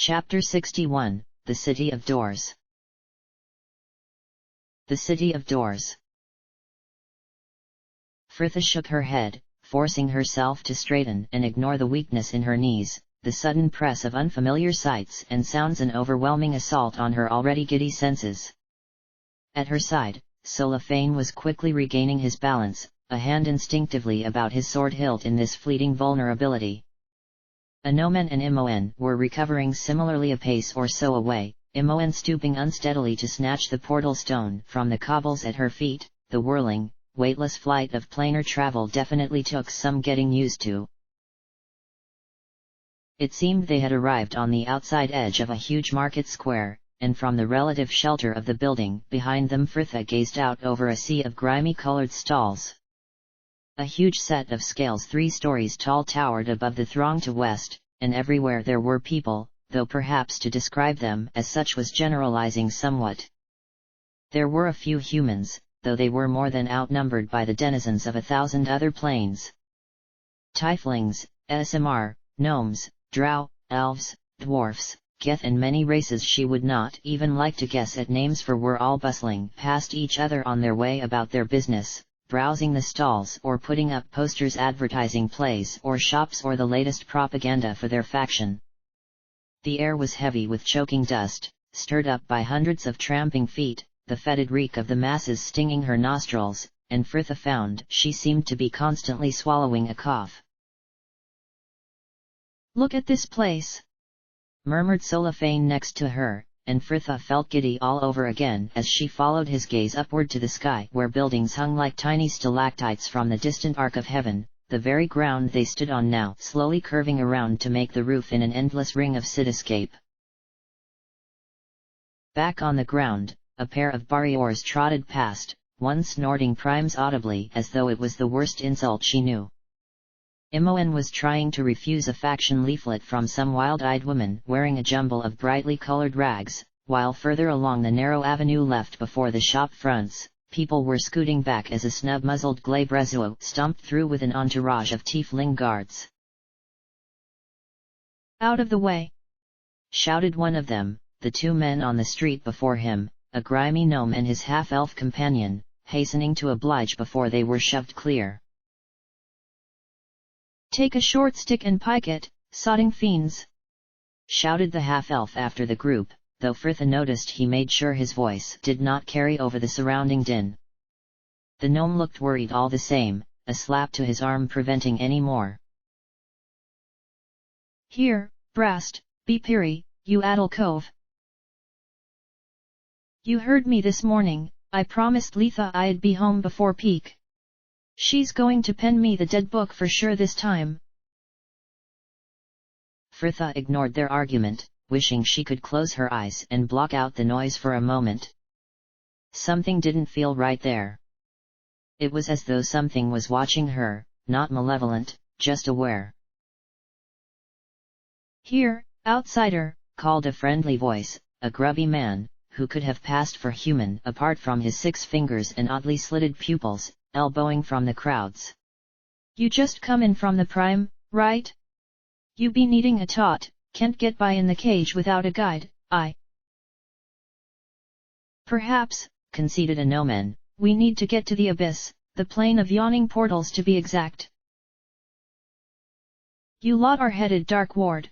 Chapter 61, The City of Doors. The City of Doors. Frithia shook her head, forcing herself to straighten and ignore the weakness in her knees, the sudden press of unfamiliar sights and sounds, an overwhelming assault on her already giddy senses. At her side, Solafane was quickly regaining his balance, a hand instinctively about his sword hilt in this fleeting vulnerability. Anomen and Imoen were recovering similarly, a pace or so away, Imoen stooping unsteadily to snatch the portal stone from the cobbles at her feet. The whirling, weightless flight of planar travel definitely took some getting used to. It seemed they had arrived on the outside edge of a huge market square, and from the relative shelter of the building behind them Frithia gazed out over a sea of grimy-colored stalls. A huge set of scales 3 stories tall towered above the throng to west, and everywhere there were people, though perhaps to describe them as such was generalizing somewhat. There were a few humans, though they were more than outnumbered by the denizens of 1,000 other planes. Tieflings, SMR, gnomes, drow, elves, dwarfs, geth and many races she would not even like to guess at names for were all bustling past each other on their way about their business, browsing the stalls or putting up posters advertising plays or shops or the latest propaganda for their faction. The air was heavy with choking dust, stirred up by hundreds of tramping feet, the fetid reek of the masses stinging her nostrils, and Frithia found she seemed to be constantly swallowing a cough. "Look at this place," murmured Solafane next to her, and Frithia felt giddy all over again as she followed his gaze upward to the sky where buildings hung like tiny stalactites from the distant arc of heaven, the very ground they stood on now slowly curving around to make the roof in an endless ring of cityscape. Back on the ground, a pair of barriers trotted past, one snorting primes audibly as though it was the worst insult she knew. Imoen was trying to refuse a faction leaflet from some wild-eyed woman wearing a jumble of brightly colored rags, while further along the narrow avenue left before the shop fronts, people were scooting back as a snub-muzzled Glabrezuo stomped through with an entourage of tiefling guards. "Out of the way!" shouted one of them, the 2 men on the street before him, a grimy gnome and his half-elf companion, hastening to oblige before they were shoved clear. "Take a short stick and pike it, sodding fiends!" shouted the half-elf after the group, though Frithia noticed he made sure his voice did not carry over the surrounding din. The gnome looked worried all the same, a slap to his arm preventing any more. "Here, Brast, be peary, you addle cove! You heard me this morning, I promised Letha I'd be home before peak. She's going to pen me the dead book for sure this time." Frithia ignored their argument, wishing she could close her eyes and block out the noise for a moment. Something didn't feel right there. It was as though something was watching her, not malevolent, just aware. "Here, outsider," called a friendly voice, a grubby man, who could have passed for human apart from his 6 fingers and oddly slitted pupils, elbowing from the crowds. "You just come in from the prime, right? You be needing a tot, can't get by in the cage without a guide, Perhaps," conceded a gnomon, "we need to get to the abyss, the plane of yawning portals to be exact." "You lot are headed Dark Ward,"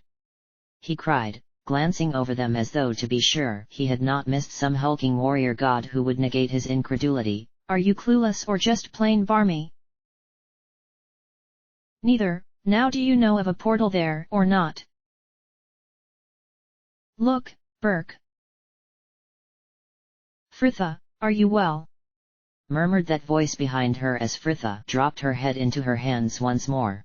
he cried, glancing over them as though to be sure he had not missed some hulking warrior god who would negate his incredulity. "Are you clueless or just plain barmy?" "Neither. Now do you know of a portal there or not?" "Look, Burke." "Frithia, are you well?" murmured that voice behind her as Frithia dropped her head into her hands once more.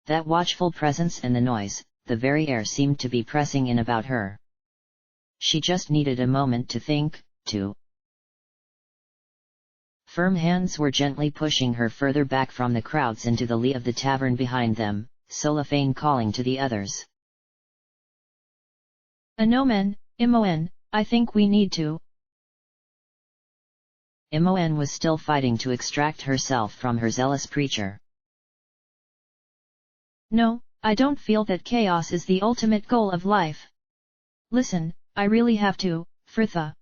That watchful presence and the noise, the very air seemed to be pressing in about her. She just needed a moment to think, to. Firm hands were gently pushing her further back from the crowds into the lee of the tavern behind them, Solafane calling to the others. "Anomen, Imoen, I think we need to." Imoen was still fighting to extract herself from her zealous preacher. "No, I don't feel that chaos is the ultimate goal of life." Listen, I really have to, Fritha.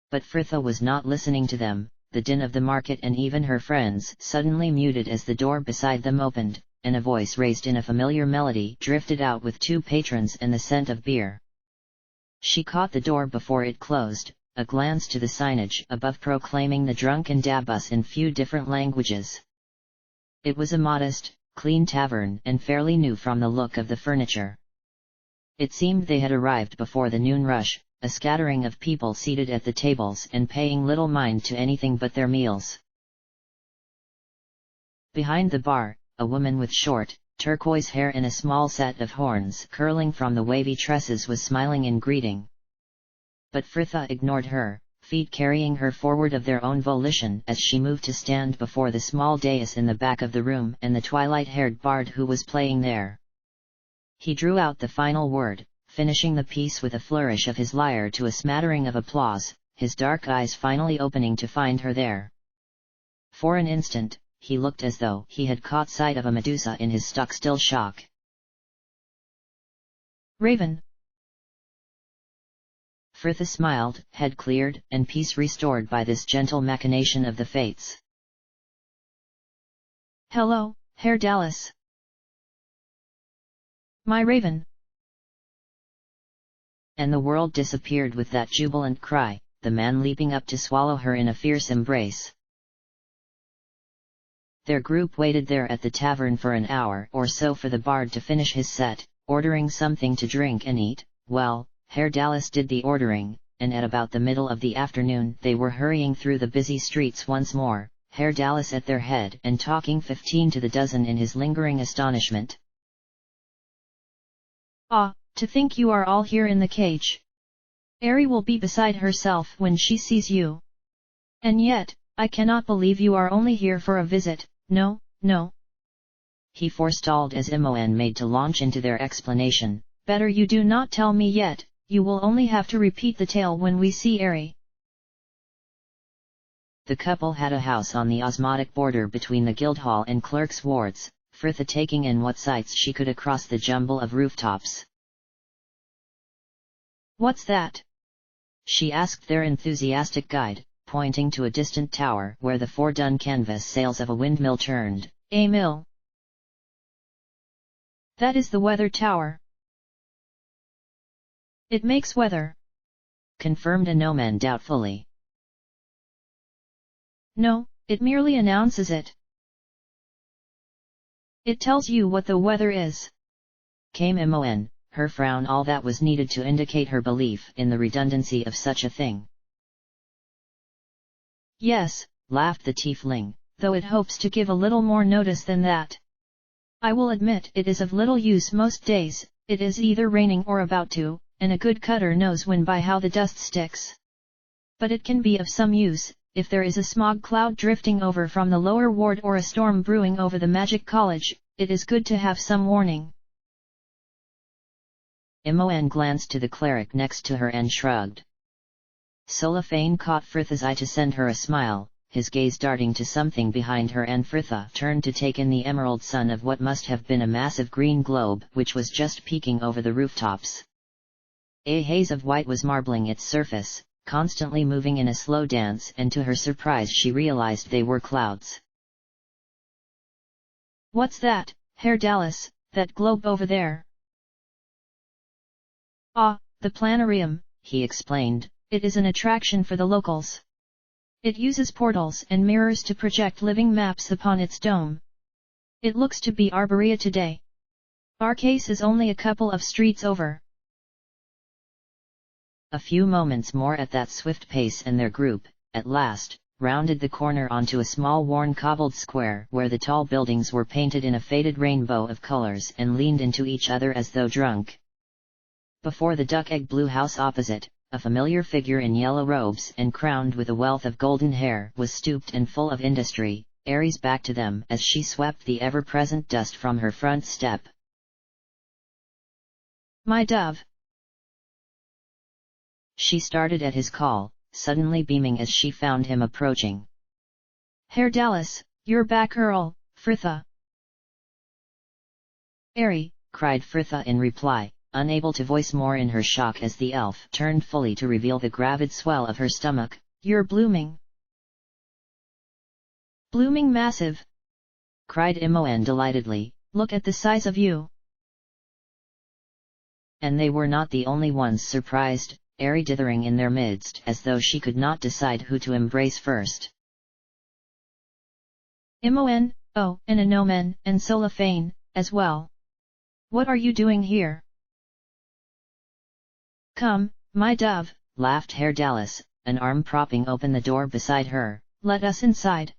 But Fritha was not listening to them. The din of the market and even her friends suddenly muted as the door beside them opened, and a voice raised in a familiar melody drifted out with 2 patrons and the scent of beer. She caught the door before it closed, a glance to the signage above proclaiming the Drunken Dabus in few different languages. It was a modest, clean tavern and fairly new from the look of the furniture. It seemed they had arrived before the noon rush, a scattering of people seated at the tables and paying little mind to anything but their meals. Behind the bar, a woman with short, turquoise hair and a small set of horns curling from the wavy tresses was smiling in greeting. But Fritha ignored her, feet carrying her forward of their own volition as she moved to stand before the small dais in the back of the room and the twilight-haired bard who was playing there. He drew out the final word, finishing the piece with a flourish of his lyre to a smattering of applause, his dark eyes finally opening to find her there. For an instant, he looked as though he had caught sight of a Medusa in his stuck-still shock. Raven. Fritha smiled, head cleared, and peace restored by this gentle machination of the fates. Hello, Herr Dallas. My Raven. And the world disappeared with that jubilant cry, the man leaping up to swallow her in a fierce embrace. Their group waited there at the tavern for an hour or so for the bard to finish his set, ordering something to drink and eat. Well, Herr Dallas did the ordering, and at about the middle of the afternoon they were hurrying through the busy streets once more, Herr Dallas at their head and talking 15 to the dozen in his lingering astonishment. Ah, to think you are all here in the cage. Ari will be beside herself when she sees you. And yet, I cannot believe you are only here for a visit. No, no. He forestalled as Imoen made to launch into their explanation. Better you do not tell me yet, you will only have to repeat the tale when we see Ari. The couple had a house on the osmotic border between the Guildhall and Clerk's wards, Fritha taking in what sights she could across the jumble of rooftops. What's that? She asked their enthusiastic guide, pointing to a distant tower where the 4 dun canvas sails of a windmill turned. A mill. That is the weather tower. It makes weather, confirmed Inomen doubtfully. No, it merely announces it. It tells you what the weather is. Came Imoen, her frown all that was needed to indicate her belief in the redundancy of such a thing. Yes, laughed the tiefling, though it hopes to give a little more notice than that. I will admit it is of little use most days, it is either raining or about to, and a good cutter knows when by how the dust sticks. But it can be of some use, if there is a smog cloud drifting over from the lower ward or a storm brewing over the magic college, it is good to have some warning. Imoen glanced to the cleric next to her and shrugged. Solafane caught Fritha's eye to send her a smile, his gaze darting to something behind her, and Fritha turned to take in the emerald sun of what must have been a massive green globe which was just peeking over the rooftops. A haze of white was marbling its surface, constantly moving in a slow dance, and to her surprise she realized they were clouds. What's that, Herr Dallas, that globe over there? Ah, the Planarium, he explained. It is an attraction for the locals. It uses portals and mirrors to project living maps upon its dome. It looks to be Arborea today. Our case is only a couple of streets over. A few moments more at that swift pace and their group, at last, rounded the corner onto a small worn cobbled square where the tall buildings were painted in a faded rainbow of colors and leaned into each other as though drunk. Before the duck-egg blue house opposite, a familiar figure in yellow robes and crowned with a wealth of golden hair was stooped and full of industry, Aries back to them as she swept the ever-present dust from her front step. My dove! She started at his call, suddenly beaming as she found him approaching. Herr Dallas, you're back, Earl, Fritha. Ari, cried Fritha in reply, unable to voice more in her shock as the elf turned fully to reveal the gravid swell of her stomach. "You're blooming. Blooming massive!" cried Imoen delightedly, "Look at the size of you!" And they were not the only ones surprised, Airy dithering in their midst as though she could not decide who to embrace first. "Imoen, oh, and Anomen, and Solafane, as well. What are you doing here?" "Come, my dove," laughed Hairdalis, an arm propping open the door beside her. "Let us inside.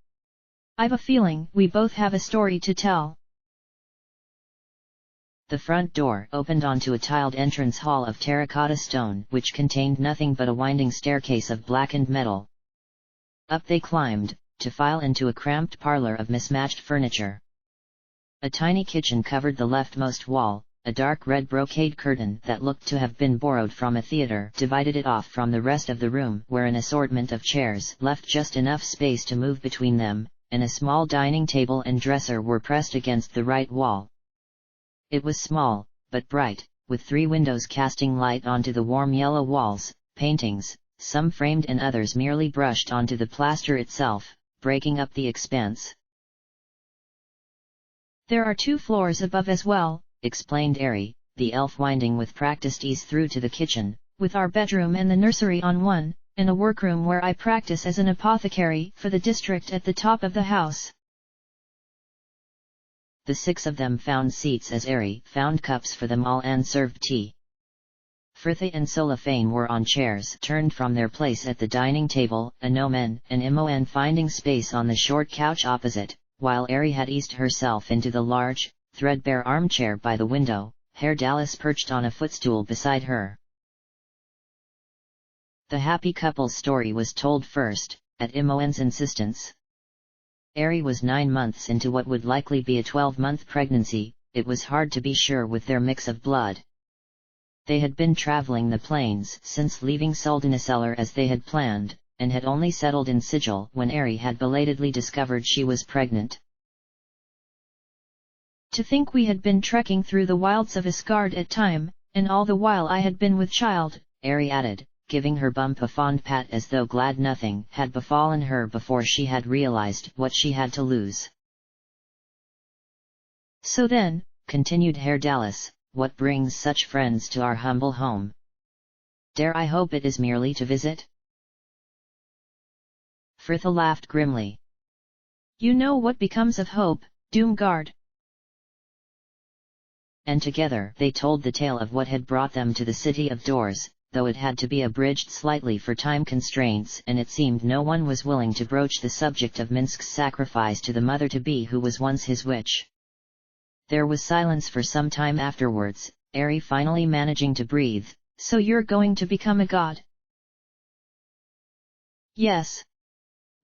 I've a feeling we both have a story to tell." The front door opened onto a tiled entrance hall of terracotta stone which contained nothing but a winding staircase of blackened metal. Up they climbed, to file into a cramped parlor of mismatched furniture. A tiny kitchen covered the leftmost wall, a dark red brocade curtain that looked to have been borrowed from a theater divided it off from the rest of the room, where an assortment of chairs left just enough space to move between them, and a small dining table and dresser were pressed against the right wall. It was small, but bright, with 3 windows casting light onto the warm yellow walls, paintings, some framed and others merely brushed onto the plaster itself, breaking up the expanse. "There are 2 floors above as well," explained Airy, the elf winding with practiced ease through to the kitchen, "with our bedroom and the nursery on one, and a workroom where I practice as an apothecary for the district at the top of the house." The 6 of them found seats as Airy found cups for them all and served tea. Fritha and Solafane were on chairs turned from their place at the dining table, Anomen and Imoen finding space on the short couch opposite, while Airy had eased herself into the large, threadbare armchair by the window, Hairdalis perched on a footstool beside her. The happy couple's story was told first, at Imoen's insistence. Airy was 9 months into what would likely be a 12-month pregnancy. It was hard to be sure with their mix of blood. They had been traveling the plains since leaving Suldanisseller as they had planned, and had only settled in Sigil when Airy had belatedly discovered she was pregnant. "To think we had been trekking through the wilds of Asgard at time, and all the while I had been with child," Airy added, giving her bump a fond pat as though glad nothing had befallen her before she had realized what she had to lose. "So then," continued Hairdalis, "what brings such friends to our humble home? Dare I hope it is merely to visit?" Fritha laughed grimly. "You know what becomes of hope, Doomguard." And together they told the tale of what had brought them to the City of Doors, though it had to be abridged slightly for time constraints, and it seemed no one was willing to broach the subject of Minsk's sacrifice to the mother-to-be who was once his witch. There was silence for some time afterwards, Airy finally managing to breathe. "So you're going to become a god?" "Yes,"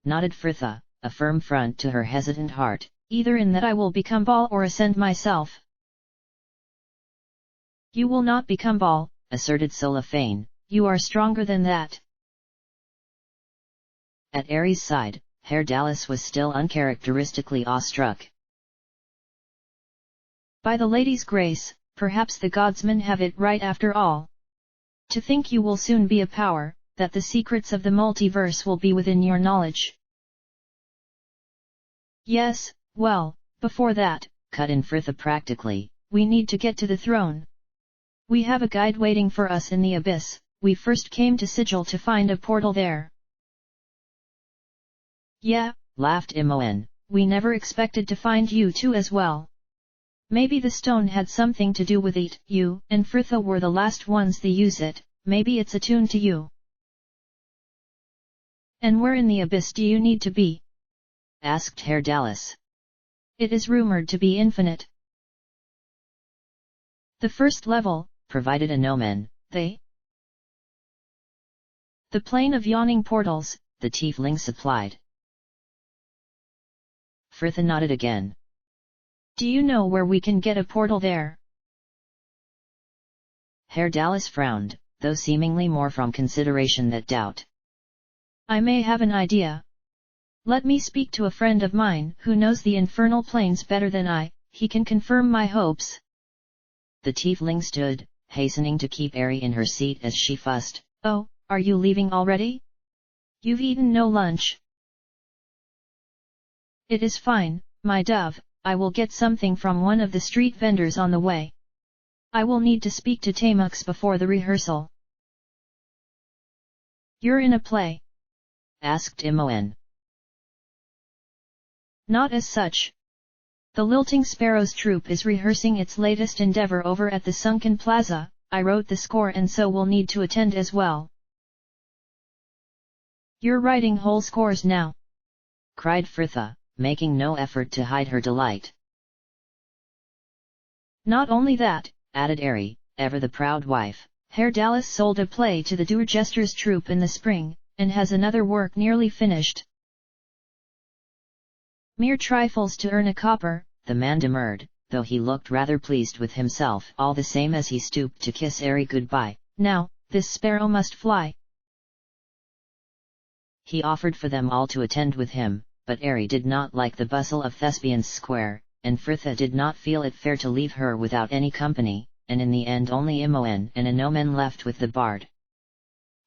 nodded Fritha, a firm front to her hesitant heart. "Either in that I will become Baal or ascend myself." "You will not become Baal," asserted Solafane. "You are stronger than that." At Airy's side, Hairdalis was still uncharacteristically awestruck. "By the lady's grace, perhaps the godsmen have it right after all. To think you will soon be a power, that the secrets of the multiverse will be within your knowledge." "Yes, well, before that," cut in Fritha practically, "we need to get to the throne. We have a guide waiting for us in the abyss. We first came to Sigil to find a portal there." "Yeah," laughed Imoen, "we never expected to find you two as well. Maybe the stone had something to do with it. You and Fritha were the last ones to use it, maybe it's attuned to you." "And where in the abyss do you need to be?" asked Hairdalis. "It is rumored to be infinite." "The first level," provided Anomen. "The plane of yawning portals," the tiefling supplied. Fritha nodded again. "Do you know where we can get a portal there?" Hairdalis frowned, though seemingly more from consideration than doubt. "I may have an idea. Let me speak to a friend of mine who knows the infernal planes better than I, he can confirm my hopes." The tiefling stood, hastening to keep Airy in her seat as she fussed. "Oh, are you leaving already? You've eaten no lunch." "It is fine, my dove, I will get something from one of the street vendors on the way. I will need to speak to Tamux before the rehearsal." "You're in a play?" asked Imoen. "Not as such. The Lilting Sparrows troupe is rehearsing its latest endeavor over at the Sunken Plaza. I wrote the score and so will need to attend as well." "You're writing whole scores now?" cried Fritha, making no effort to hide her delight. "Not only that," added Airy, ever the proud wife, "Herr Dallas sold a play to the Doorgesters troupe in the spring, and has another work nearly finished." "Mere trifles to earn a copper," the man demurred, though he looked rather pleased with himself all the same as he stooped to kiss Airy goodbye. "Now, this sparrow must fly." He offered for them all to attend with him, but Airy did not like the bustle of Thespians Square, and Fritha did not feel it fair to leave her without any company, and in the end only Imoen and Inomen left with the bard.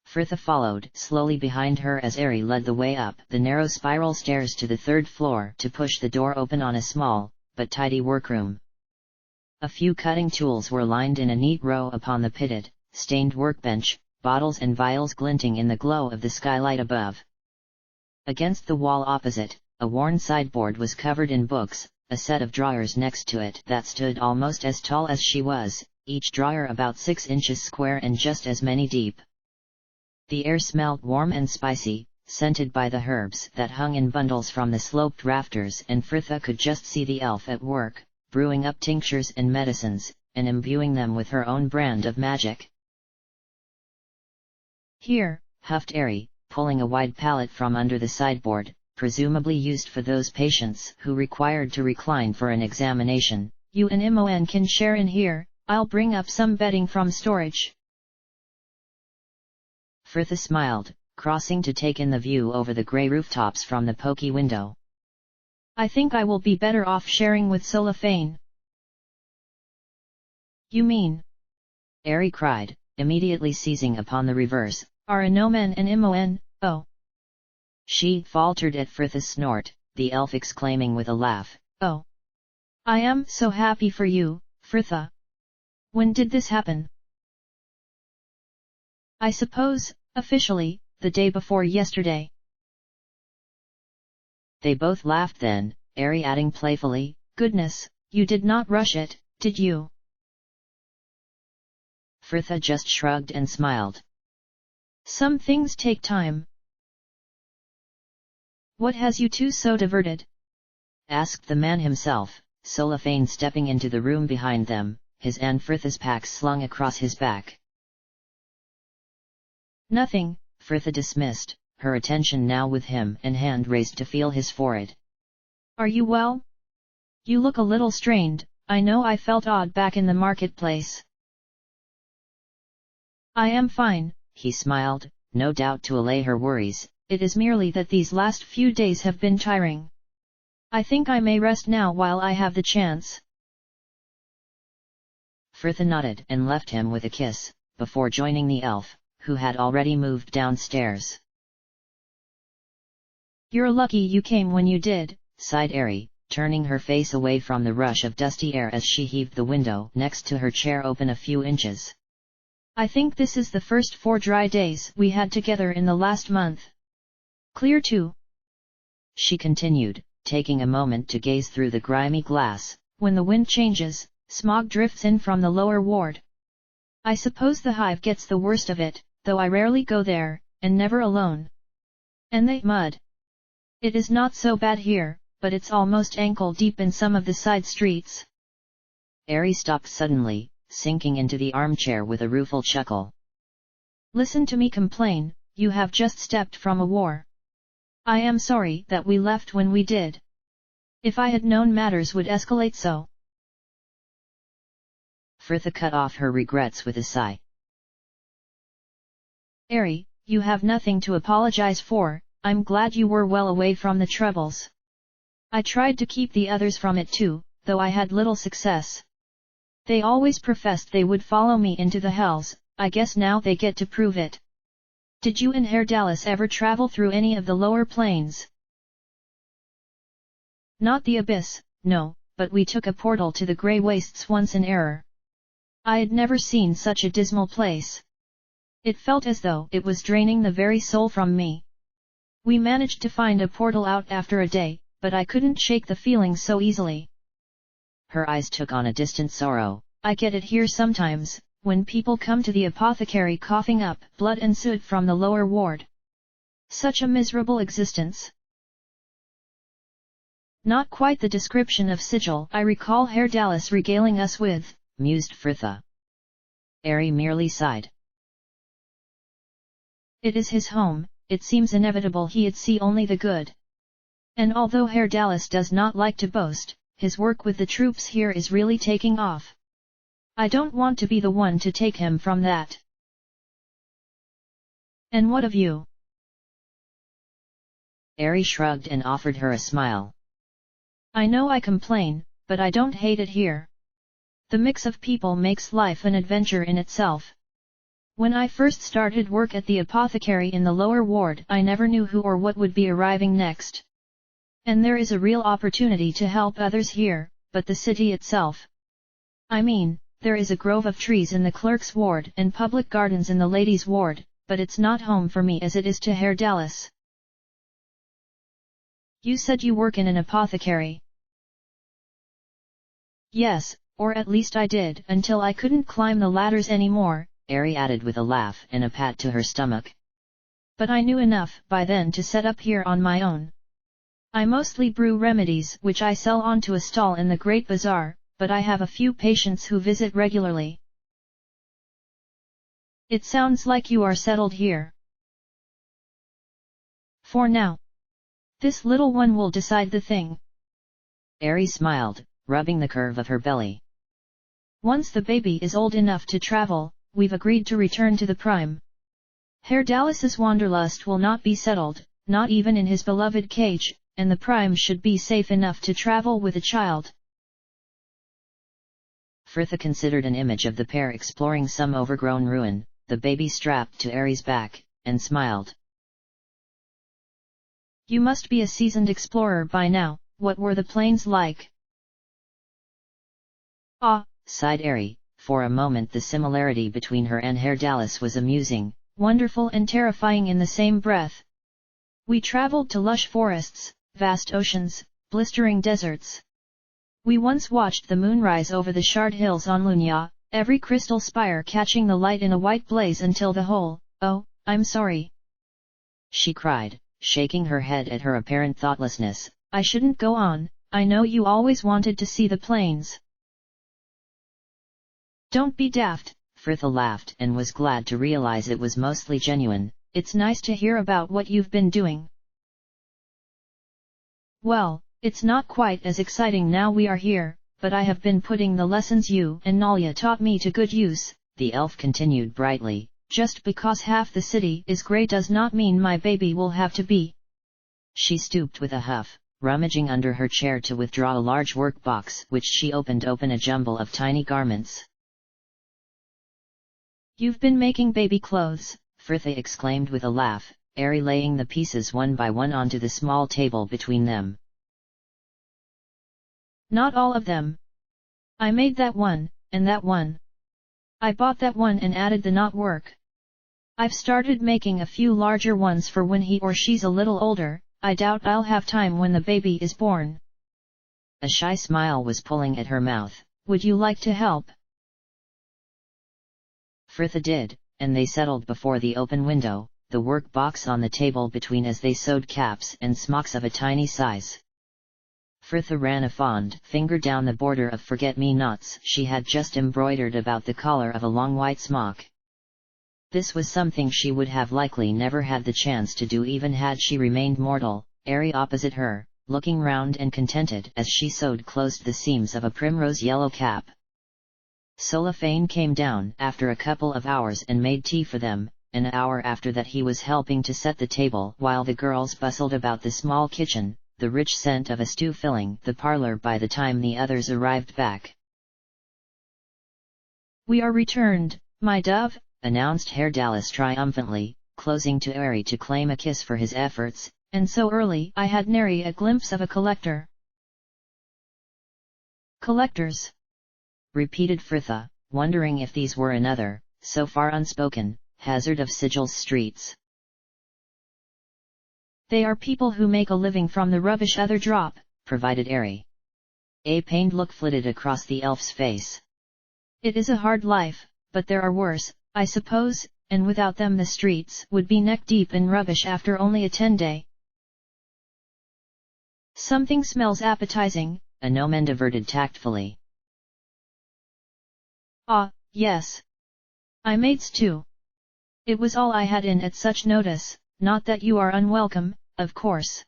Fritha followed slowly behind her as Airy led the way up the narrow spiral stairs to the third floor to push the door open on a small, but tidy workroom. A few cutting tools were lined in a neat row upon the pitted, stained workbench, bottles and vials glinting in the glow of the skylight above. Against the wall opposite, a worn sideboard was covered in books, a set of drawers next to it that stood almost as tall as she was, each drawer about 6 inches square and just as many deep. The air smelled warm and spicy, scented by the herbs that hung in bundles from the sloped rafters, and Fritha could just see the elf at work, brewing up tinctures and medicines, and imbuing them with her own brand of magic. "Here," huffed Airy, pulling a wide pallet from under the sideboard, presumably used for those patients who required to recline for an examination. "You and Imoen can share in here, I'll bring up some bedding from storage." Fritha smiled, crossing to take in the view over the grey rooftops from the pokey window. "I think I will be better off sharing with Solifane." "You mean?" Airy cried, immediately seizing upon the reverse. "Are Inomen and Imoen, oh." She faltered at Fritha's snort, the elf exclaiming with a laugh, "Oh! I am so happy for you, Fritha. When did this happen?" "I suppose, officially, the day before yesterday." They both laughed then, Airy adding playfully, "Goodness, you did not rush it, did you?" Fritha just shrugged and smiled. "Some things take time." "What has you two so diverted?" asked the man himself, Solifane stepping into the room behind them, his and Fritha's packs slung across his back. "Nothing," Fritha dismissed, her attention now with him and hand raised to feel his forehead. "Are you well? You look a little strained. I know I felt odd back in the marketplace." "I am fine," he smiled, no doubt to allay her worries. "It is merely that these last few days have been tiring. I think I may rest now while I have the chance." Fritha nodded and left him with a kiss, before joining the elf, who had already moved downstairs. "You're lucky you came when you did," sighed Airy, turning her face away from the rush of dusty air as she heaved the window next to her chair open a few inches. "I think this is the first 4 dry days we had together in the last month. Clear too," she continued, taking a moment to gaze through the grimy glass. "When the wind changes, smog drifts in from the lower ward. I suppose the hive gets the worst of it, though I rarely go there, and never alone. And the mud. It is not so bad here, but it's almost ankle deep in some of the side streets." Airy stopped suddenly, sinking into the armchair with a rueful chuckle. "Listen to me complain, you have just stepped from a war. I am sorry that we left when we did. If I had known matters would escalate so." Fritha cut off her regrets with a sigh. "Airy, you have nothing to apologize for, I'm glad you were well away from the troubles. I tried to keep the others from it too, though I had little success. They always professed they would follow me into the hells, I guess now they get to prove it. Did you and Herr Dallas ever travel through any of the lower planes? Not the abyss, no, but we took a portal to the grey wastes once in error. I had never seen such a dismal place. It felt as though it was draining the very soul from me. We managed to find a portal out after a day, but I couldn't shake the feeling so easily. Her eyes took on a distant sorrow. I get it here sometimes, when people come to the apothecary coughing up blood and soot from the lower ward. Such a miserable existence. Not quite the description of sigil I recall Herr Dallas regaling us with, mused Fritha. Ari merely sighed. It is his home, it seems inevitable he'd see only the good. And although Herr Dallas does not like to boast, his work with the troops here is really taking off. I don't want to be the one to take him from that. And what of you? Ari shrugged and offered her a smile. I know I complain, but I don't hate it here. The mix of people makes life an adventure in itself. When I first started work at the apothecary in the lower ward, I never knew who or what would be arriving next. And there is a real opportunity to help others here, but the city itself. I mean, there is a grove of trees in the clerk's ward and public gardens in the ladies' ward, but it's not home for me as it is to Herr Dallas. You said you work in an apothecary. Yes, or at least I did until I couldn't climb the ladders anymore, Ari added with a laugh and a pat to her stomach. But I knew enough by then to set up here on my own. I mostly brew remedies which I sell onto a stall in the Great Bazaar, but I have a few patients who visit regularly. It sounds like you are settled here. For now. This little one will decide the thing. Ari smiled, rubbing the curve of her belly. Once the baby is old enough to travel, we've agreed to return to the Prime. Herr Dallas's wanderlust will not be settled, not even in his beloved cage, and the Prime should be safe enough to travel with a child. Fritha considered an image of the pair exploring some overgrown ruin, the baby strapped to Ari's back, and smiled. You must be a seasoned explorer by now. What were the plains like? Ah, sighed Ari. For a moment the similarity between her and Herr Dallas was amusing, wonderful and terrifying in the same breath. We traveled to lush forests, vast oceans, blistering deserts. We once watched the moon rise over the Shard Hills on Lunya, every crystal spire catching the light in a white blaze until the whole, oh, I'm sorry. She cried, shaking her head at her apparent thoughtlessness. I shouldn't go on, I know you always wanted to see the plains. Don't be daft, Fritha laughed and was glad to realize it was mostly genuine. It's nice to hear about what you've been doing. Well, it's not quite as exciting now we are here, but I have been putting the lessons you and Nalia taught me to good use, the elf continued brightly. Just because half the city is grey does not mean my baby will have to be. She stooped with a huff, rummaging under her chair to withdraw a large work box which she opened a jumble of tiny garments. You've been making baby clothes, Fritha exclaimed with a laugh, Ari laying the pieces one by one onto the small table between them. Not all of them. I made that one, and that one. I bought that one and added the knotwork. I've started making a few larger ones for when he or she's a little older. I doubt I'll have time when the baby is born. A shy smile was pulling at her mouth. Would you like to help? Fritha did, and they settled before the open window, the work box on the table between as they sewed caps and smocks of a tiny size. Fritha ran a fond finger down the border of forget-me-nots she had just embroidered about the collar of a long white smock. This was something she would have likely never had the chance to do even had she remained mortal. Ari opposite her, looking round and contented as she sewed closed the seams of a primrose yellow cap. Solafane came down after a couple of hours and made tea for them. An hour after that he was helping to set the table while the girls bustled about the small kitchen, the rich scent of a stew filling the parlor by the time the others arrived back. We are returned, my dove, announced Hairdalis triumphantly, closing to Eri to claim a kiss for his efforts. And so early I had nary a glimpse of a collector. Collectors, repeated Fritha, wondering if these were another, so far unspoken, hazard of Sigil's streets. They are people who make a living from the rubbish other drop, provided Eri. A pained look flitted across the elf's face. It is a hard life, but there are worse, I suppose, and without them the streets would be neck-deep in rubbish after only a 10-day. Something smells appetizing, a gnomon diverted tactfully. Ah, yes. I made stew. It was all I had in at such notice, not that you are unwelcome, of course.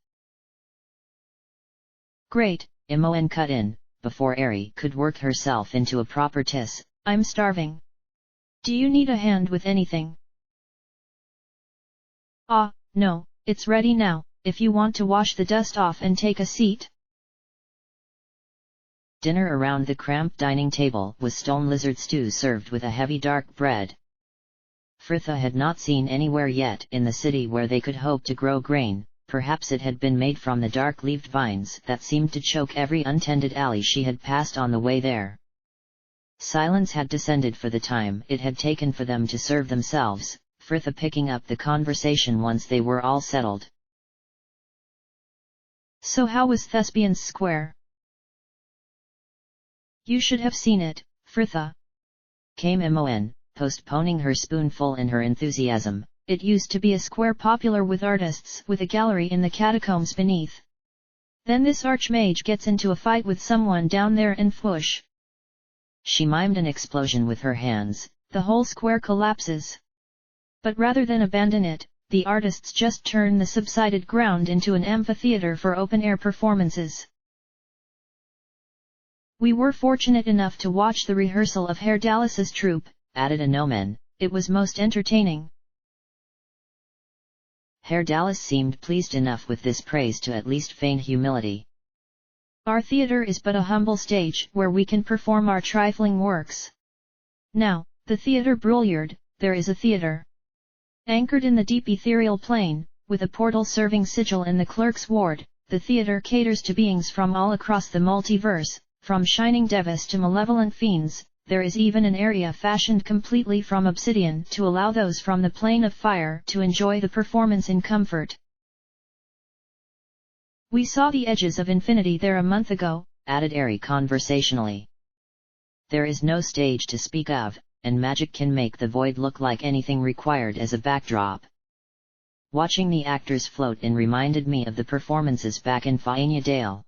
Great, Imoen cut in, before Eri could work herself into a proper tiss. I'm starving. Do you need a hand with anything? Ah, no, it's ready now, if you want to wash the dust off and take a seat. Dinner around the cramped dining table was stone lizard stew served with a heavy dark bread. Fritha had not seen anywhere yet in the city where they could hope to grow grain. Perhaps it had been made from the dark-leaved vines that seemed to choke every untended alley she had passed on the way there. Silence had descended for the time it had taken for them to serve themselves, Fritha picking up the conversation once they were all settled. So how was Thespian's Square? You should have seen it, Fritha. Came Imoen, postponing her spoonful in her enthusiasm. It used to be a square popular with artists, with a gallery in the catacombs beneath. Then this archmage gets into a fight with someone down there and whoosh. She mimed an explosion with her hands. The whole square collapses. But rather than abandon it, the artists just turn the subsided ground into an amphitheater for open-air performances. We were fortunate enough to watch the rehearsal of Hairdalis' troupe, added a gnomon. It was most entertaining. Hairdalis seemed pleased enough with this praise to at least feign humility. Our theatre is but a humble stage where we can perform our trifling works. Now, the theatre Brouillard, there is a theatre. Anchored in the deep ethereal plane, with a portal serving Sigil in the clerk's ward, the theatre caters to beings from all across the multiverse, from shining devas to malevolent fiends. There is even an area fashioned completely from obsidian to allow those from the plane of fire to enjoy the performance in comfort. We saw the edges of infinity there a month ago, added Eri conversationally. There is no stage to speak of, and magic can make the void look like anything required as a backdrop. Watching the actors float in reminded me of the performances back in Faenia Dale.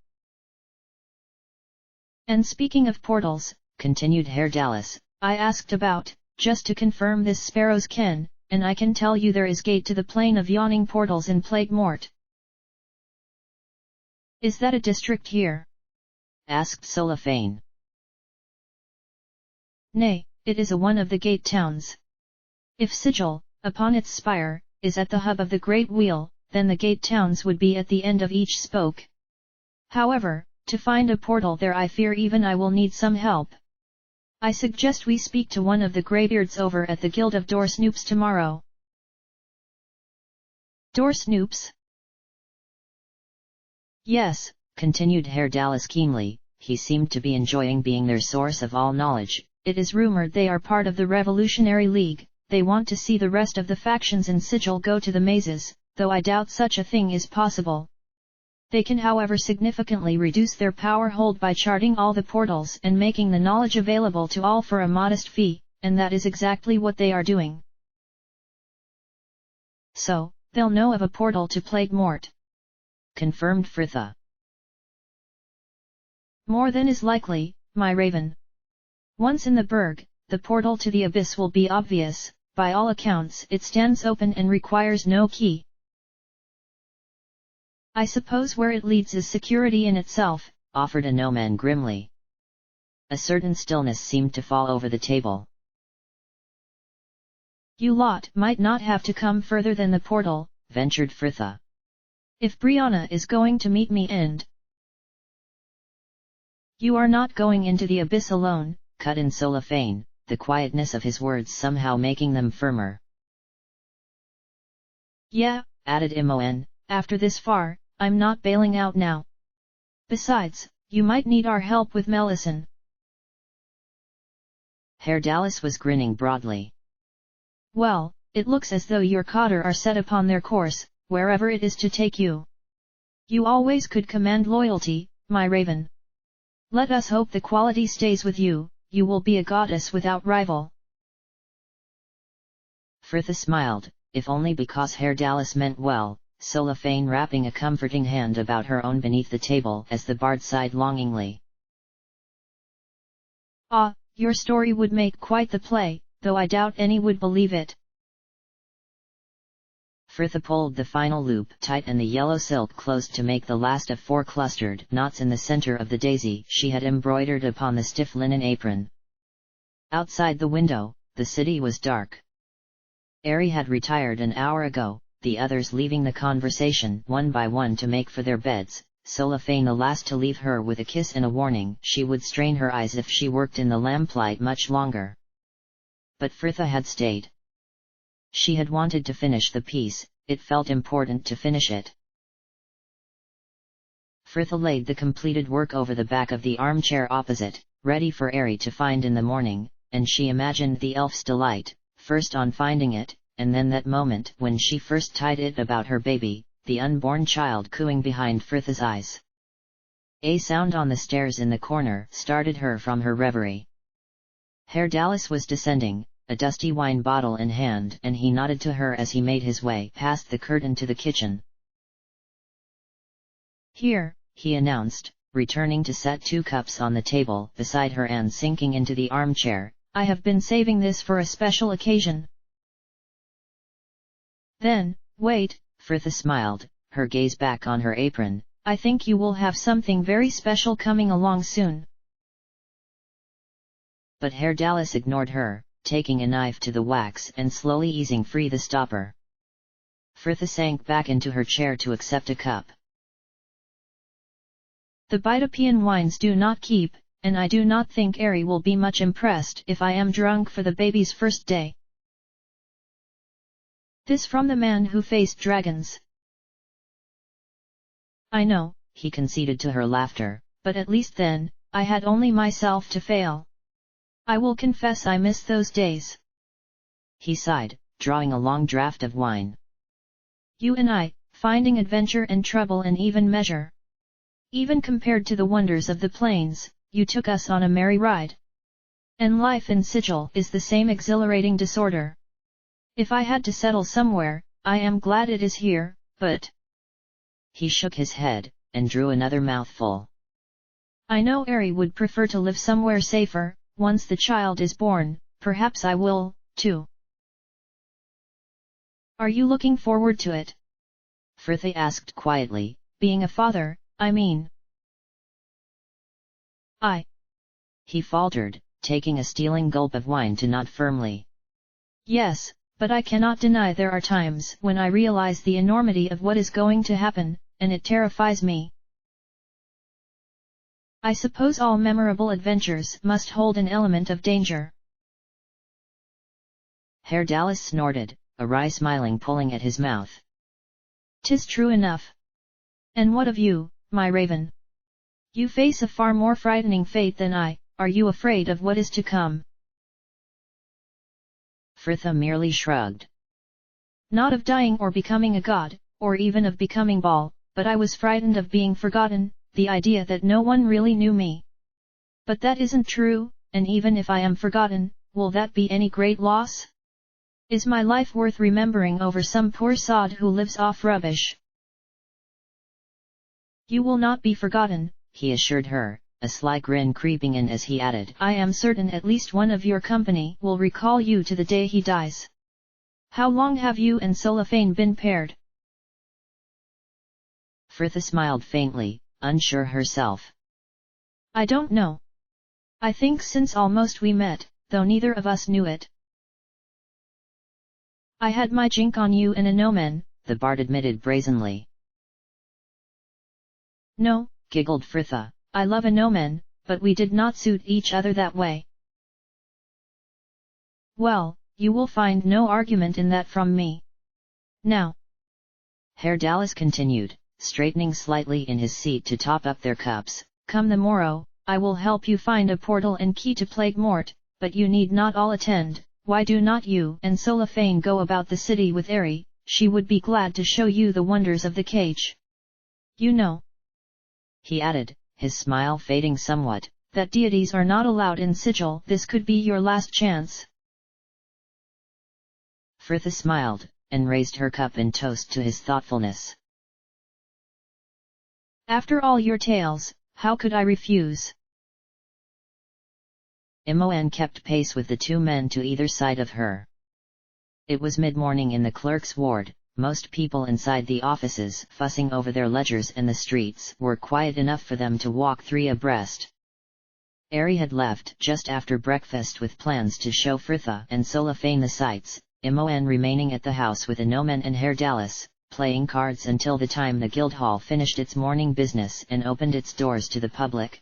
And speaking of portals, continued Hairdalis, I asked about, just to confirm this sparrow's ken, and I can tell you there is gate to the plane of yawning portals in Plague Mort. Is that a district here? Asked Solafane. Nay, it is a one of the gate towns. If Sigil, upon its spire, is at the hub of the Great Wheel, then the gate towns would be at the end of each spoke. However, to find a portal there I fear even I will need some help. I suggest we speak to one of the greybeards over at the Guild of Doorsnoops tomorrow. Doorsnoops? Yes, continued Hairdalis keenly, he seemed to be enjoying being their source of all knowledge. It is rumored they are part of the Revolutionary League. They want to see the rest of the factions in Sigil go to the mazes, though I doubt such a thing is possible. They can however significantly reduce their power hold by charting all the portals and making the knowledge available to all for a modest fee, and that is exactly what they are doing. So, they'll know of a portal to Plague Mort. Confirmed Fritha. More than is likely, my raven. Once in the burg, the portal to the abyss will be obvious. By all accounts it stands open and requires no key. I suppose where it leads is security in itself, offered a gnomon grimly. A certain stillness seemed to fall over the table. You lot might not have to come further than the portal, ventured Fritha. If Brianna is going to meet me and... You are not going into the abyss alone, cut in Solafane. the quietness of his words somehow making them firmer. Yeah, added Imoen, after this far, I'm not bailing out now. Besides, you might need our help with Melissan. Herr Dallas was grinning broadly. Well, it looks as though your Cotter are set upon their course, wherever it is to take you. You always could command loyalty, my raven. Let us hope the quality stays with you, you will be a goddess without rival. Frithia smiled, if only because Herr Dallas meant well, Solafane wrapping a comforting hand about her own beneath the table as the bard sighed longingly. Ah, your story would make quite the play, though I doubt any would believe it. Frithia pulled the final loop tight and the yellow silk closed to make the last of 4 clustered knots in the center of the daisy she had embroidered upon the stiff linen apron. Outside the window, the city was dark. Ari had retired an hour ago, the others leaving the conversation one by one to make for their beds, Solafane the last to leave her with a kiss and a warning she would strain her eyes if she worked in the lamplight much longer. But Frithia had stayed. She had wanted to finish the piece, it felt important to finish it. Frithia laid the completed work over the back of the armchair opposite, ready for Ari to find in the morning, and she imagined the elf's delight, first on finding it, and then that moment when she first tied it about her baby, the unborn child cooing behind Frithia's eyes. A sound on the stairs in the corner started her from her reverie. Herr Dallas was descending, a dusty wine bottle in hand, and he nodded to her as he made his way past the curtain to the kitchen. Here, he announced, returning to set 2 cups on the table beside her and sinking into the armchair. I have been saving this for a special occasion. Then, wait, Frithia smiled, her gaze back on her apron. I think you will have something very special coming along soon. But Herr Dallas ignored her, taking a knife to the wax and slowly easing free the stopper. Frithia sank back into her chair to accept a cup. The Bitopian wines do not keep, and I do not think Ari will be much impressed if I am drunk for the baby's first day. This from the man who faced dragons. I know, he conceded to her laughter, but at least then, I had only myself to fail. I will confess I miss those days. He sighed, drawing a long draught of wine. You and I, finding adventure and trouble in even measure. Even compared to the wonders of the plains, you took us on a merry ride. And life in Sigil is the same exhilarating disorder. If I had to settle somewhere, I am glad it is here, but... He shook his head, and drew another mouthful. I know Ari would prefer to live somewhere safer. Once the child is born, perhaps I will, too. Are you looking forward to it? Frithia asked quietly, being a father, I mean. He faltered, taking a stealing gulp of wine to nod firmly. Yes, but I cannot deny there are times when I realize the enormity of what is going to happen, and it terrifies me. I suppose all memorable adventures must hold an element of danger. Herr Dallas snorted, a wry smiling pulling at his mouth. 'Tis true enough. And what of you, my raven? You face a far more frightening fate than I. Are you afraid of what is to come? Frithia merely shrugged. Not of dying or becoming a god, or even of becoming Baal, but I was frightened of being forgotten, the idea that no one really knew me. But that isn't true, and even if I am forgotten, will that be any great loss? Is my life worth remembering over some poor sod who lives off rubbish? You will not be forgotten, he assured her, a sly grin creeping in as he added, I am certain at least one of your company will recall you to the day he dies. How long have you and Solafane been paired? Frithia smiled faintly, unsure herself. I don't know. I think since almost we met, though neither of us knew it. I had my jink on you and Inomen, the bard admitted brazenly. No, giggled Frithia. I love Inomen, but we did not suit each other that way. Well, you will find no argument in that from me. Now, Herr Dallas continued, straightening slightly in his seat to top up their cups, come the morrow, I will help you find a portal and key to Plague Mort, but you need not all attend. Why do not you and Solifane go about the city with Ari? She would be glad to show you the wonders of the cage. You know, he added, his smile fading somewhat, that deities are not allowed in Sigil. This could be your last chance. Fritha smiled, and raised her cup in toast to his thoughtfulness. After all your tales, how could I refuse? Imoen kept pace with the two men to either side of her. It was mid-morning in the clerk's ward. Most people inside the offices, fussing over their ledgers, and the streets were quiet enough for them to walk three abreast. Ari had left just after breakfast with plans to show Fritha and Solifane the sights, Imoen remaining at the house with Inomen and Herr Dallas, playing cards until the time the Guildhall finished its morning business and opened its doors to the public.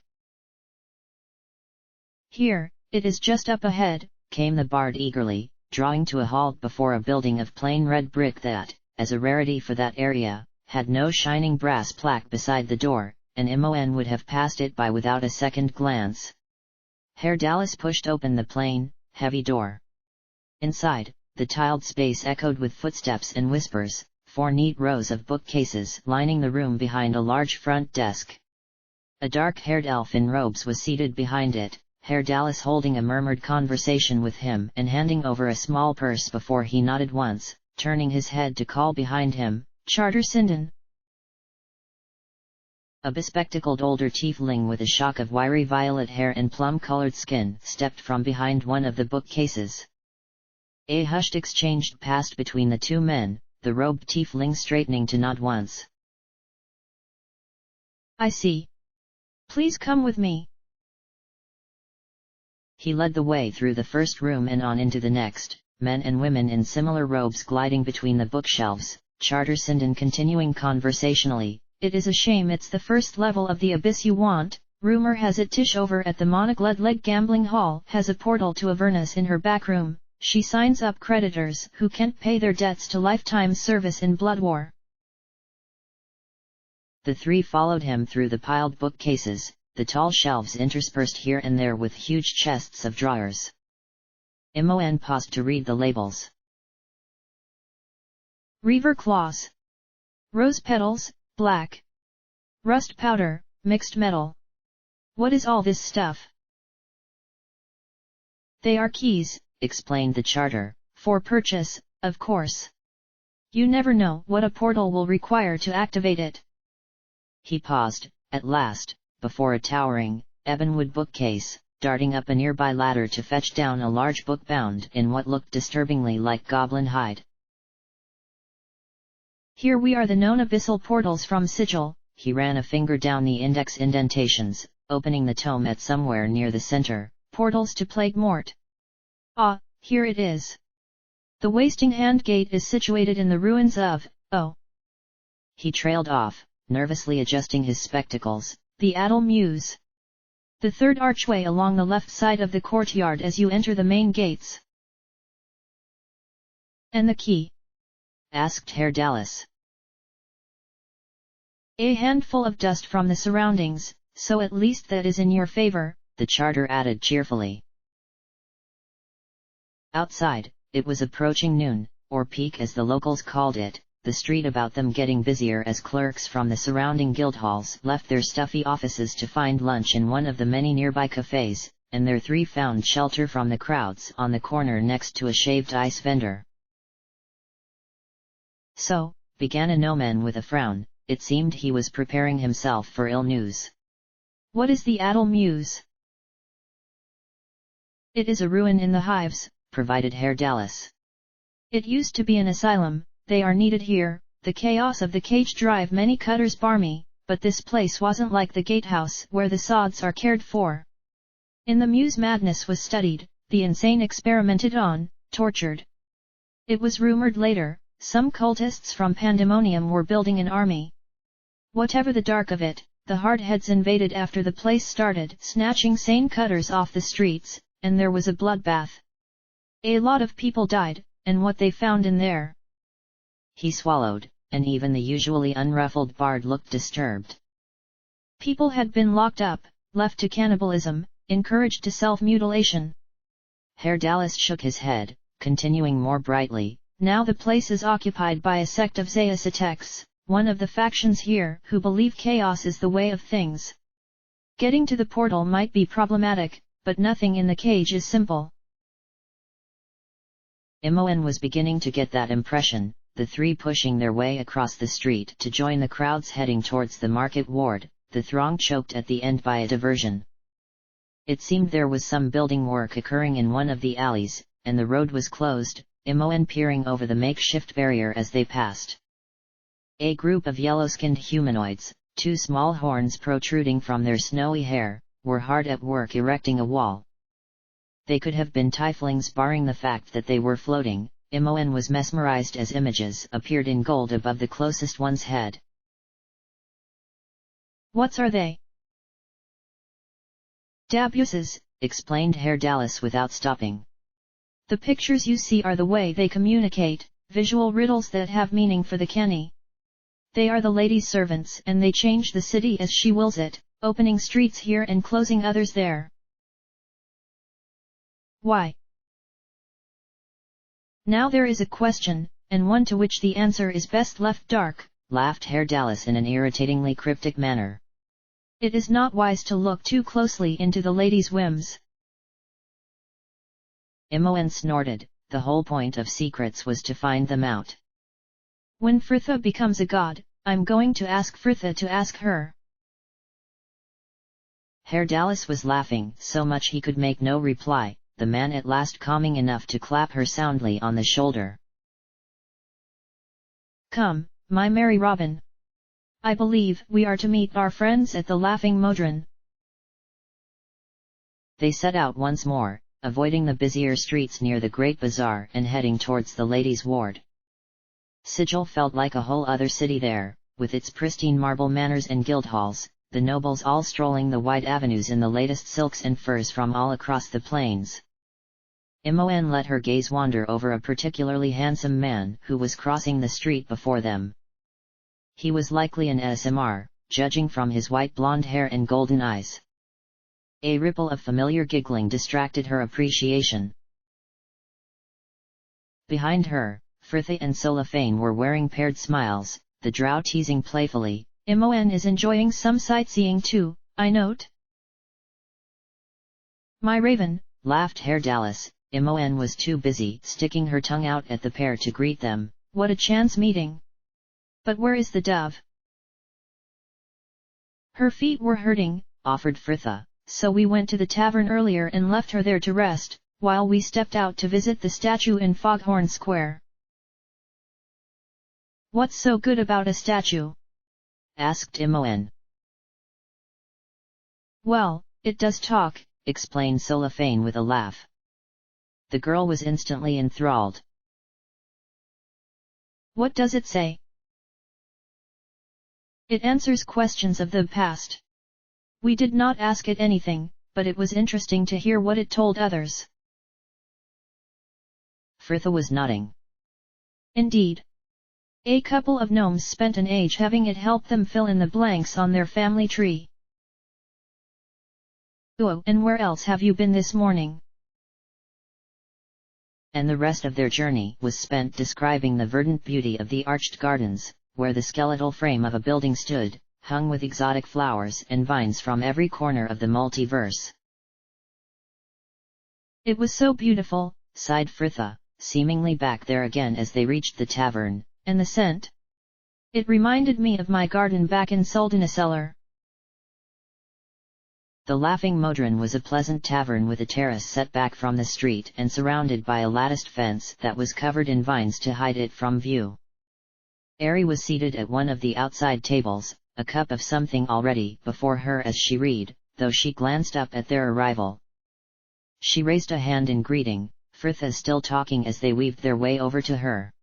Here, it is just up ahead, came the bard eagerly, drawing to a halt before a building of plain red brick that, as a rarity for that area, had no shining brass plaque beside the door, and Imoen would have passed it by without a second glance. Herr Dallas pushed open the plain, heavy door. Inside, the tiled space echoed with footsteps and whispers, 4 neat rows of bookcases lining the room behind a large front desk. A dark-haired elf in robes was seated behind it, Herr Dallas holding a murmured conversation with him and handing over a small purse before he nodded once, turning his head to call behind him, Charter Sinden. A bespectacled older tiefling with a shock of wiry violet hair and plum-colored skin stepped from behind one of the bookcases. A hushed exchange passed between the two men, the robed tiefling straightening to nod once. I see. Please come with me. He led the way through the first room and on into the next, men and women in similar robes gliding between the bookshelves, Charter Sinden continuing conversationally, It is a shame it's the first level of the abyss you want. Rumor has it Tish over at the Monoglood Leg Gambling Hall has a portal to Avernus in her back room. She signs up creditors who can't pay their debts to lifetime service in Blood War. The three followed him through the piled bookcases, the tall shelves interspersed here and there with huge chests of drawers. Imoen paused to read the labels. Reaver claws. Rose petals, black. Rust powder, mixed metal. What is all this stuff? They are keys, explained the charter, for purchase, of course. You never know what a portal will require to activate it. He paused, at last, before a towering, ebonwood bookcase, darting up a nearby ladder to fetch down a large book bound in what looked disturbingly like goblin hide. Here we are, the known Abyssal Portals from Sigil. He ran a finger down the index indentations, opening the tome at somewhere near the center. Portals to Plague Mort. Ah, here it is. The Wasting Hand Gate is situated in the ruins of, He trailed off, nervously adjusting his spectacles. The Addle Mews. The third archway along the left side of the courtyard as you enter the main gates. And the key? Asked Herr Dallas. A handful of dust from the surroundings, so at least that is in your favor, the charter added cheerfully. Outside, it was approaching noon, or peak as the locals called it, the street about them getting busier as clerks from the surrounding guildhalls left their stuffy offices to find lunch in one of the many nearby cafes, and their three found shelter from the crowds on the corner next to a shaved ice vendor. So, began Inomen with a frown, it seemed he was preparing himself for ill news. What is the Addle Mews? It is a ruin in the hives, provided Herr Dallas. It used to be an asylum. They are needed here. The chaos of the cage drive many cutters barmy, but this place wasn't like the gatehouse where the sods are cared for. In the Mews madness was studied, the insane experimented on, tortured. It was rumored later, some cultists from Pandemonium were building an army. Whatever the dark of it, the hardheads invaded after the place started, snatching sane cutters off the streets, and there was a bloodbath. A lot of people died, and what they found in there. He swallowed, and even the usually unruffled bard looked disturbed. People had been locked up, left to cannibalism, encouraged to self-mutilation. Herr Dallas shook his head, continuing more brightly, now the place is occupied by a sect of Zeus, one of the factions here, who believe chaos is the way of things. Getting to the portal might be problematic, but nothing in the cage is simple. Imoen was beginning to get that impression, the three pushing their way across the street to join the crowds heading towards the market ward, the throng choked at the end by a diversion. It seemed there was some building work occurring in one of the alleys, and the road was closed, Imoen peering over the makeshift barrier as they passed. A group of yellow-skinned humanoids, two small horns protruding from their snowy hair, were hard at work erecting a wall. They could have been tieflings barring the fact that they were floating. Imoen was mesmerized as images appeared in gold above the closest one's head. What are they? Dabuses, explained Herr Dallas without stopping. The pictures you see are the way they communicate, visual riddles that have meaning for the Kenny. They are the lady's servants and they change the city as she wills it, opening streets here and closing others there. Why? Now there is a question, and one to which the answer is best left dark, laughed Herr Dallas in an irritatingly cryptic manner. It is not wise to look too closely into the lady's whims. Imoen snorted, the whole point of secrets was to find them out. When Fritha becomes a god, I'm going to ask Fritha to ask her. Herr Dallas was laughing so much he could make no reply, the man at last calming enough to clap her soundly on the shoulder. Come, my merry Robin. I believe we are to meet our friends at the Laughing Modron. They set out once more, avoiding the busier streets near the Great Bazaar and heading towards the ladies' ward. Sigil felt like a whole other city there, with its pristine marble manors and guild halls, the nobles all strolling the wide avenues in the latest silks and furs from all across the plains. Imoen let her gaze wander over a particularly handsome man who was crossing the street before them. He was likely an ASMR, judging from his white blonde hair and golden eyes. A ripple of familiar giggling distracted her appreciation. Behind her, Fritha and Solafane were wearing paired smiles, the drow teasing playfully, Imoen is enjoying some sightseeing too, I note. My raven, laughed Herr Dallas. Imoen was too busy sticking her tongue out at the pair to greet them. What a chance meeting! But where is the dove? Her feet were hurting, offered Fritha, so we went to the tavern earlier and left her there to rest, while we stepped out to visit the statue in Foghorn Square. What's so good about a statue? asked Imoen. Well, it does talk, explained Solafane with a laugh. The girl was instantly enthralled. What does it say? It answers questions of the past. We did not ask it anything, but it was interesting to hear what it told others. Fritha was nodding. Indeed. A couple of gnomes spent an age having it help them fill in the blanks on their family tree. Oh, and where else have you been this morning? And the rest of their journey was spent describing the verdant beauty of the arched gardens, where the skeletal frame of a building stood, hung with exotic flowers and vines from every corner of the multiverse. It was so beautiful, sighed Fritha, seemingly back there again as they reached the tavern. And the scent? It reminded me of my garden back in Suldanesseller. The Laughing Modron was a pleasant tavern with a terrace set back from the street and surrounded by a latticed fence that was covered in vines to hide it from view. Ari was seated at one of the outside tables, a cup of something already before her as she read, though she glanced up at their arrival. She raised a hand in greeting, Fritha still talking as they weaved their way over to her.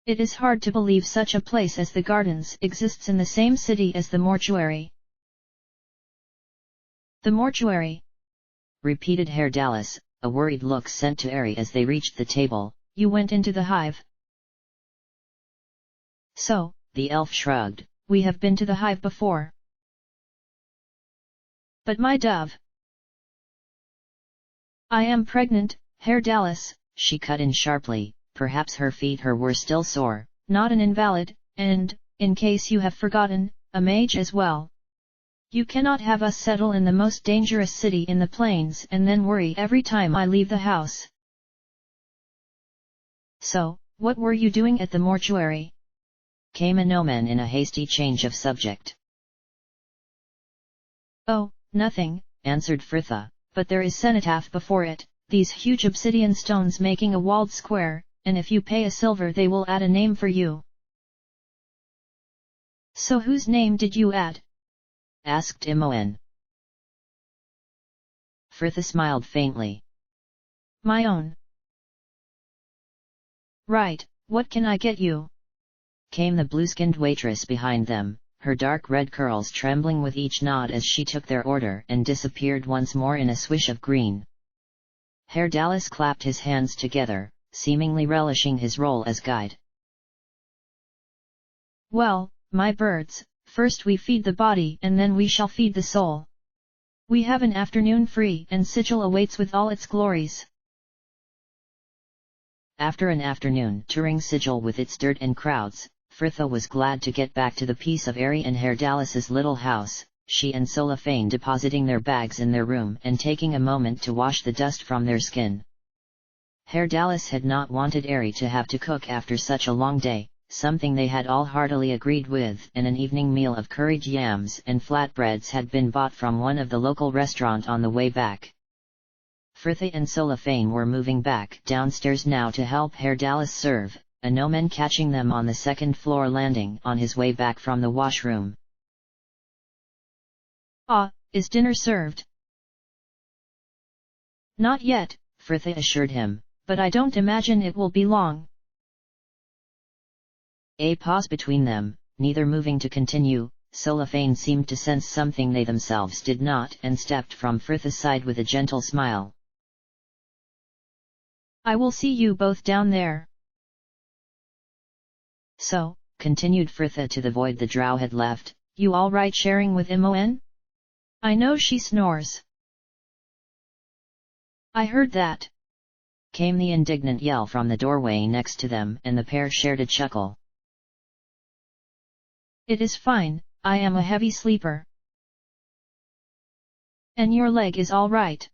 It is hard to believe such a place as the gardens exists in the same city as the mortuary. The mortuary, repeated Herr Dallas, a worried look sent to Ari as they reached the table. You went into the hive. So, the elf shrugged. We have been to the hive before. But my dove. I am pregnant, Herr Dallas, she cut in sharply, perhaps her feet were still sore. Not an invalid, and, in case you have forgotten, a mage as well. You cannot have us settle in the most dangerous city in the plains and then worry every time I leave the house. So, what were you doing at the mortuary? Came an omen in a hasty change of subject. Oh, nothing, answered Fritha. But there is cenotaph before it, these huge obsidian stones making a walled square, and if you pay a silver they will add a name for you. So whose name did you add? asked Imoen. Fritha smiled faintly. My own. Right, what can I get you? Came the blue-skinned waitress behind them, her dark red curls trembling with each nod as she took their order and disappeared once more in a swish of green. Herr Dallas clapped his hands together, seemingly relishing his role as guide. Well, my birds, first we feed the body and then we shall feed the soul. We have an afternoon free and Sigil awaits with all its glories. After an afternoon touring Sigil with its dirt and crowds, Fritha was glad to get back to the peace of Ari and Herr Dallas's little house, she and Solafane depositing their bags in their room and taking a moment to wash the dust from their skin. Herr Dallas had not wanted Ari to have to cook after such a long day, something they had all heartily agreed with, and an evening meal of curried yams and flatbreads had been bought from one of the local restaurants on the way back. Fritha and Solafane were moving back downstairs now to help Herr Dallas serve, an omen catching them on the second-floor landing on his way back from the washroom. Ah, is dinner served? Not yet, Fritha assured him, but I don't imagine it will be long. A pause between them, neither moving to continue. Solafane seemed to sense something they themselves did not and stepped from Fritha's side with a gentle smile. I will see you both down there. So, continued Fritha to the void the drow had left, you all right sharing with Imoen? I know she snores. I heard that. Came the indignant yell from the doorway next to them and the pair shared a chuckle. It is fine, I am a heavy sleeper. And your leg is all right.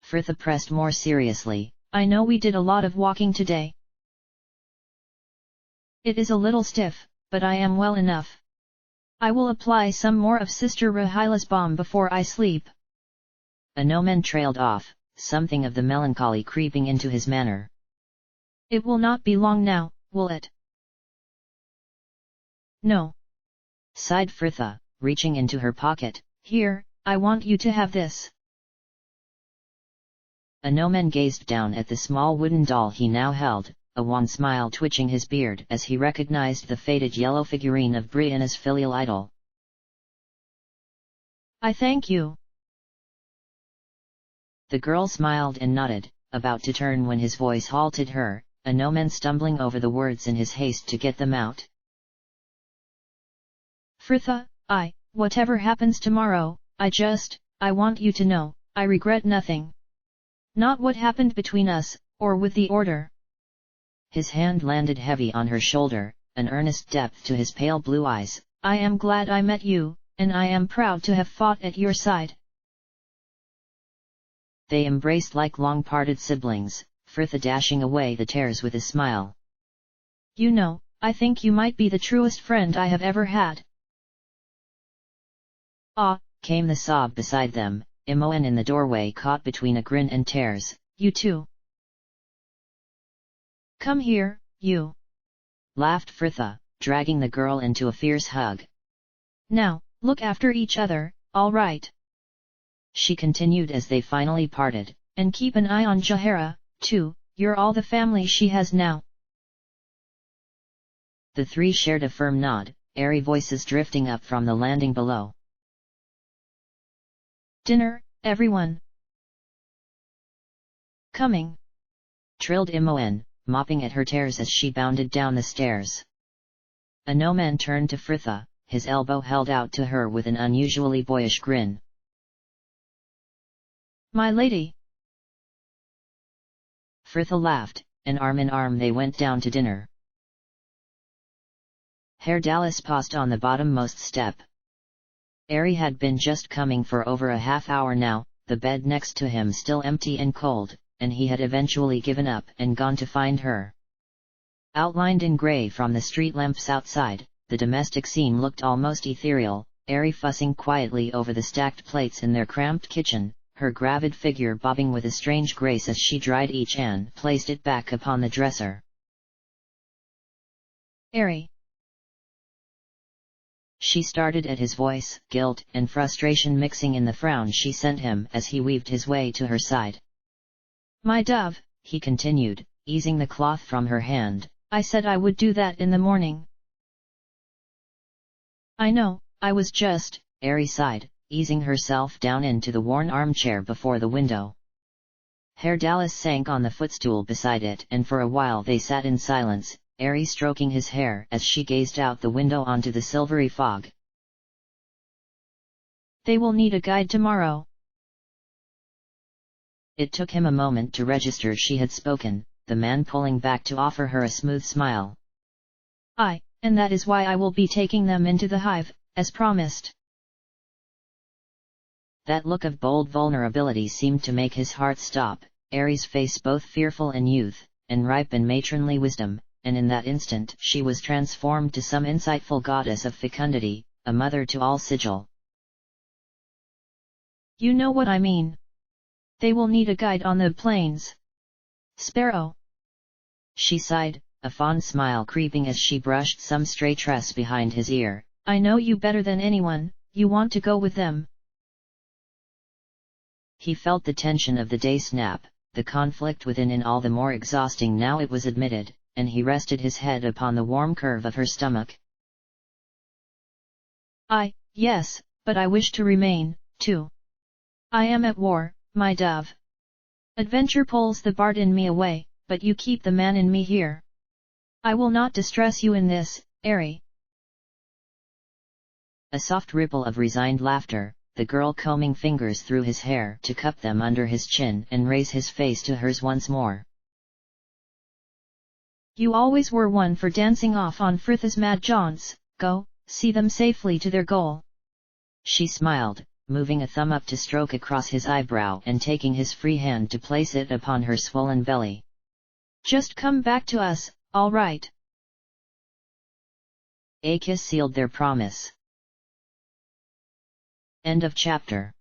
Fritha pressed more seriously. I know we did a lot of walking today. It is a little stiff, but I am well enough. I will apply some more of Sister Rahila's balm before I sleep. An omen trailed off, something of the melancholy creeping into his manner. It will not be long now, will it? No. Sighed Fritha, reaching into her pocket. Here, I want you to have this. An omen gazed down at the small wooden doll he now held, a wan smile twitching his beard as he recognized the faded yellow figurine of Brianna's filial idol. I thank you. The girl smiled and nodded, about to turn when his voice halted her, an omen stumbling over the words in his haste to get them out. Fritha, whatever happens tomorrow, I want you to know, I regret nothing. Not what happened between us, or with the order. His hand landed heavy on her shoulder, an earnest depth to his pale blue eyes. I am glad I met you, and I am proud to have fought at your side. They embraced like long-parted siblings, Fritha dashing away the tears with a smile. You know, I think you might be the truest friend I have ever had. Ah, came the sob beside them, Imoen in the doorway caught between a grin and tears. You too. Come here, you. Laughed Fritha, dragging the girl into a fierce hug. Now, look after each other, all right? She continued as they finally parted. And keep an eye on Jahara, too, you're all the family she has now. The three shared a firm nod, airy voices drifting up from the landing below. Dinner, everyone. Coming! Trilled Imoen, mopping at her tears as she bounded down the stairs. A gnome turned to Fritha, his elbow held out to her with an unusually boyish grin. My lady! Fritha laughed, and arm in arm they went down to dinner. Herr Dallas paused on the bottommost step. Ari had been just coming for over a half hour now, the bed next to him still empty and cold, and he had eventually given up and gone to find her. Outlined in grey from the street lamps outside, the domestic scene looked almost ethereal, Ari fussing quietly over the stacked plates in their cramped kitchen, her gravid figure bobbing with a strange grace as she dried each and placed it back upon the dresser. Ari! She started at his voice, guilt and frustration mixing in the frown she sent him as he weaved his way to her side. My dove, he continued, easing the cloth from her hand. I said I would do that in the morning. I know, I was just... Ari sighed, easing herself down into the worn armchair before the window. Herr Dallas sank on the footstool beside it and for a while they sat in silence, Ari stroking his hair as she gazed out the window onto the silvery fog. They will need a guide tomorrow. It took him a moment to register she had spoken, the man pulling back to offer her a smooth smile. And that is why I will be taking them into the hive, as promised. That look of bold vulnerability seemed to make his heart stop, Ari's face both fearful in youth, and ripe in matronly wisdom, and in that instant she was transformed to some insightful goddess of fecundity, a mother to all sigil. You know what I mean. They will need a guide on the plains. Sparrow. She sighed, a fond smile creeping as she brushed some stray tress behind his ear. I know you better than anyone, you want to go with them. He felt the tension of the day snap, the conflict within and all the more exhausting now it was admitted, and he rested his head upon the warm curve of her stomach. Yes, but I wish to remain, too. I am at war, my dove. Adventure pulls the bard in me away, but you keep the man in me here. I will not distress you in this, Ari. A soft ripple of resigned laughter, the girl combing fingers through his hair to cup them under his chin and raise his face to hers once more. You always were one for dancing off on Fritha's mad jaunts, go, see them safely to their goal. She smiled, moving a thumb up to stroke across his eyebrow and taking his free hand to place it upon her swollen belly. Just come back to us, all right. A kiss sealed their promise. End of chapter.